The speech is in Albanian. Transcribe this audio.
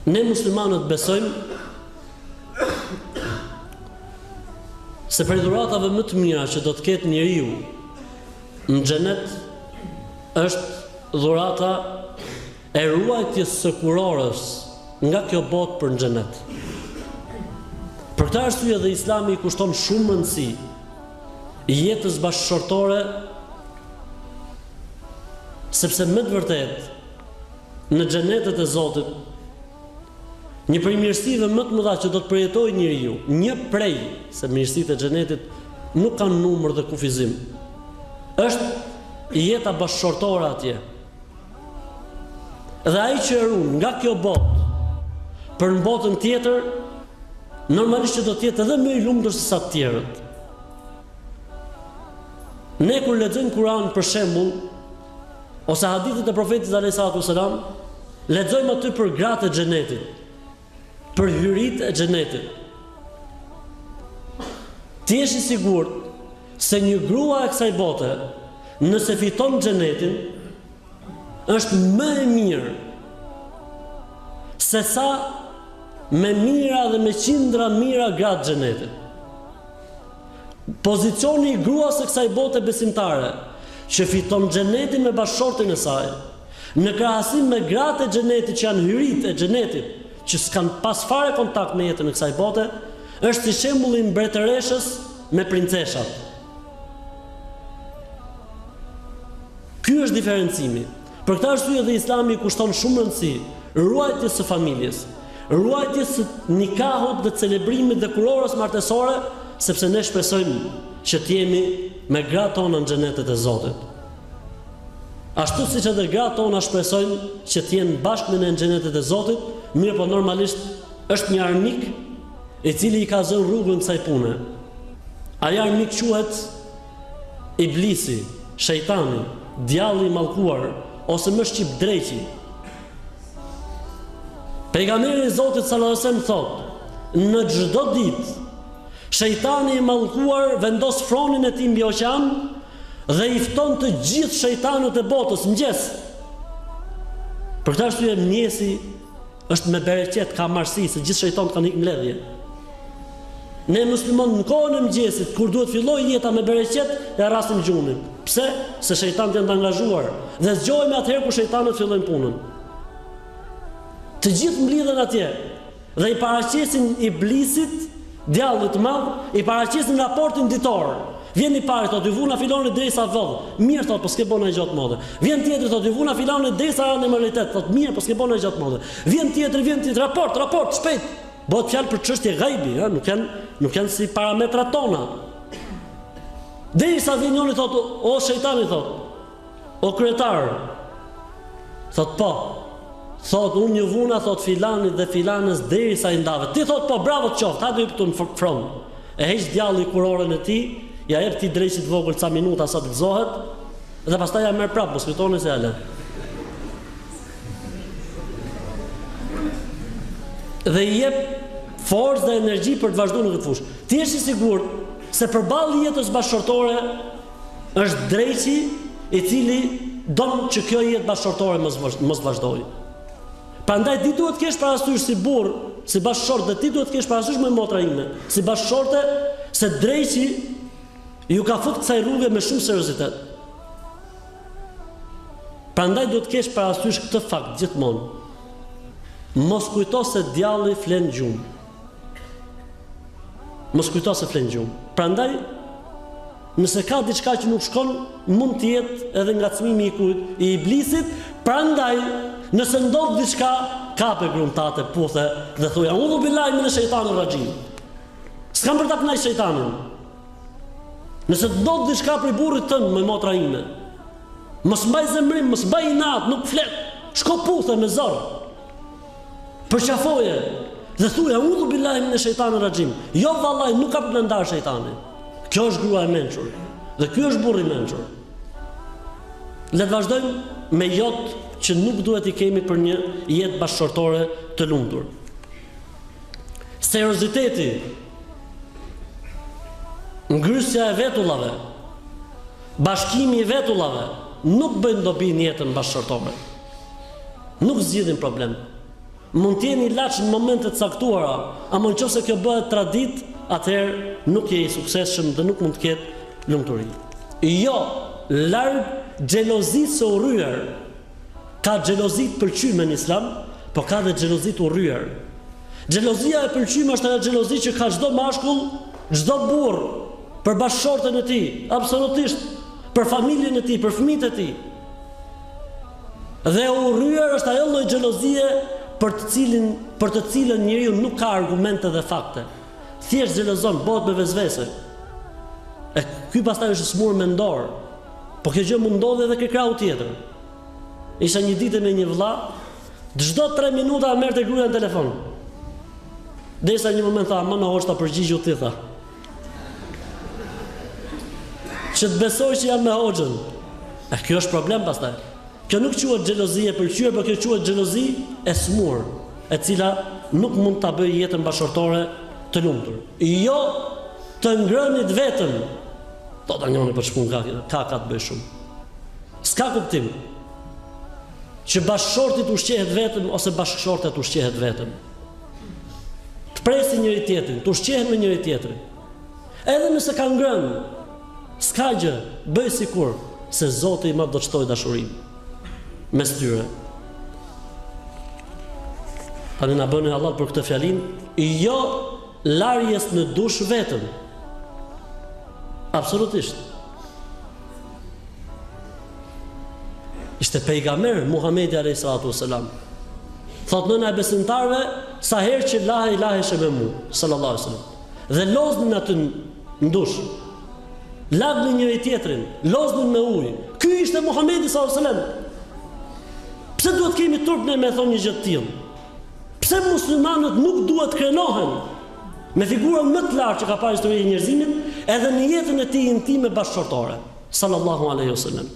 Ne muslimanët besojmë se prej dhuratave më të mira që do të ketë njeriu në xhenet është dhurata e ruajtjes së kurorës nga kjo botë për në xhenet. Për këtë arsye dhe Islami i kushton shumë rëndësi jetës bashkëshortore, sepse me të vërtetë në xhenetet e Zotit një prej mirësive më të mëdha që do të përjetojë njeriu, një prej se mirësitë e xhenetit nuk kanë numër dhe kufizim, është jeta bashkëshortore atje. Dhe ai që erun nga kjo botë për në botën tjetër, normalisht që do të jetë edhe më i lumtur se sa të tjerët. Ne kur lexojmë Kur'an për shembull, ose hadithet e profetit alayhisalatu wasalam, lexojmë aty për gratë e xhenetit, për hyrit e xhenetit. Ti je i sigurt se një grua e kësaj bote, nëse fiton xhenetin, është më e mirë se sa me mira dhe me qindra mira gratë xhenetit. Pozicioni i gruas së kësaj bote besimtare që fiton xhenetin me bashkëshortin e saj, në krahasim me gratë e xhenetit që janë hyrit e xhenetit, që s'kan pas fare kontakt me jetën e kësaj bote, është si shembulli i mbretëreshës me princeshat. Ky është diferencimi. Për këtë arsye dhe Islami kushton shumë rëndësi ruajtjes së familjes, ruajtjes së nikahut dhe celebrimit dhe kurorës martësore, sepse ne shpresojmë që të jemi me gratë tona në xhenetet e Zotit. Ashtu siç edhe gratë tona shpresojnë që të jenë bashkë me ne në xhenetet e Zotit, mirë po normalisht është një armik i cili i ka zënë rrugën kësaj pune. Ai armik quhet Iblisi, shejtani, djalli i mallkuar, ose më shqip drejti. Pejgamberi i Zotit sallallahu alajhi wasallam thotë, në çdo ditë shejtani i mallkuar vendos fronin e tij mbi oqean dhe i fton të gjithë shejtanët e botës mëngjes. Për këtë arsye mjesi është me bereqet, ka marrësi se gjithë shejtanët kanë ikë mbledhje. Ne muslimanë në kohën e mëngjesit, kur duhet fillojë jeta me bereqet, e rrasim gjunin. Pse? Se shejtanët janë të angazhuar dhe zgjohemi atëherë kur shejtanët fillojnë punën. Të gjithë mblidhen atje dhe i paraqesin Iblisit, djallit të madh, i paraqesin raportin ditor. Vjen i pari thotë, vuna filoni derisa vëll. Mirë thotë, po s'ke bën asgjë gjatë modë. Vjen tjetri thotë, vuna filoni derisa në moralitet. Thotë, mirë, po s'ke bën asgjë gjatë modë. Vjen tjetri, raport, shpejt. Bëhet fjalë për çështje gajbi, nuk janë si parametrat tona. Derisa vjen njëri thotë, o shejtani thotë, o kryetar. Thotë po. Thotë unë një vuna thotë filanit dhe filanës derisa i ndave. Ti thotë po, bravo të qoftë, hajde këtu në front. E heq djalli kurorën e tij, ja jep ti drejtit vogël ca minuta sa të gëzohet, dhe pastaj ja merr prapë, mos kujtoni se ja lë. Dhe i jep forcë dhe energji për të vazhduar në këtë fushë. Ti je i sigurt se përballë jetës bashkëshortore është drejti i cili don që kjo jetë bashkëshortore mos vazhdojë. Prandaj ti duhet të kesh parasysh si burr, si bashkëshort, dhe ti duhet të kesh parasysh me motra ime, si bashkëshorte, se drejti ju ka fut kësaj rrugë me shumë seriozitet. Prandaj duhet të kesh parasysh këtë fakt gjithmonë. Mos kujto se djalli flen gjumë. Mos kujto se flen gjumë. Prandaj, nëse ka diçka që nuk shkon, mund të jetë edhe ngacmimi i Iblisit. Prandaj, nëse ndodh diçka, kape grumtate, puthe dhe thuaj, "A'udhu billahi minash shaitanir rajim." S'kam për ta kënaqur shejtanin. Nëse të ndodh diçka për burrit tënd me motra ime, mos mbaj zemrim, mos mbaj inat, nuk flet. Shko puthe me zor. Përqafoje dhe thuaj, "A'udhu billahi minash shaitanir rajim." Jo vallaj, nuk ka për të ndar shejtani. Kjo është grua e mençur dhe ky është burri i mençur. Le të vazhdojmë me jot që nuk duhet i kemi për një jetë bashkëshortore të lumtur. Serioziteti, ngrysja e vetullave, bashkimi i vetullave nuk bëjnë dobi në jetën bashkëshortore. Nuk zgjidhin problem. mund të jeni laç në momente të caktuara, ama nëse kjo bëhet tradit, atëherë nuk je i suksesshëm dhe nuk mund të ketë lumturi. Jo, larg xhelozisë së urryer. Ka xhelozi të pëlqyeshme në Islam, por ka dhe xhelozi të urryer. Xhelozia e pëlqyeshme është ajo xhelozi që ka çdo mashkull, çdo burr për bashkëshortën e tij, absolutisht, për familjen e tij, për fëmijët e tij. Dhe urryer është ajo lloj xhelozie për të cilën njeriu nuk ka argumente dhe fakte. Thjesht xhelozon, bëhet me vezvese. E ky pastaj është smur mendor. Po kjo gjë mund ndodhi edhe ke krau tjetër. Isha një ditë me një vëlla, çdo 3 minuta merrte gruaja në telefon. Derisa një moment tha, "Më në hoshta përgjigju ti tha." Që të besoj që jam me hoxhën. E kjo është problem pastaj. Kjo nuk quhet xhelozi e pëlqyer, por kjo quhet xhelozi e smur, e cila nuk mund ta bëjë jetën bashkëtorë të lumtur. Jo të ngrënit vetëm. Do ta njëoni për shkun ka të bëj shumë. S'ka kuptim që bashkëshorti të ushqehet vetëm ose bashkëshorta të ushqehet vetëm. Të presin njëri tjetrin, të ushqehen me njëri tjetrin. Edhe nëse ka ngrënë, s'ka gjë, bëj sikur se Zoti më do të shtoj dashurinë mes tyre. Tani na bënë Allah për këtë fjalinë, jo larjes në dush vetëm. Absolutisht. Ishte pejgamber Muhamedi alayhis salam. Thot nëna e besimtarve, sa herë që la ilahe me mu, sallallahu alaihi wasallam. Dhe loznin aty në dush. Lagnin njëri tjetrin, loznin me ujë. Ky ishte Muhamedi sallallahu alaihi wasallam. Pse duhet kemi turp ne me thonë një gjë të tillë? Pse muslimanët nuk duhet krenohen me figurën më të lartë që ka parë historia e njerëzimit, edhe në jetën e tij intime bashkëshortore, sallallahu alaihi wasallam.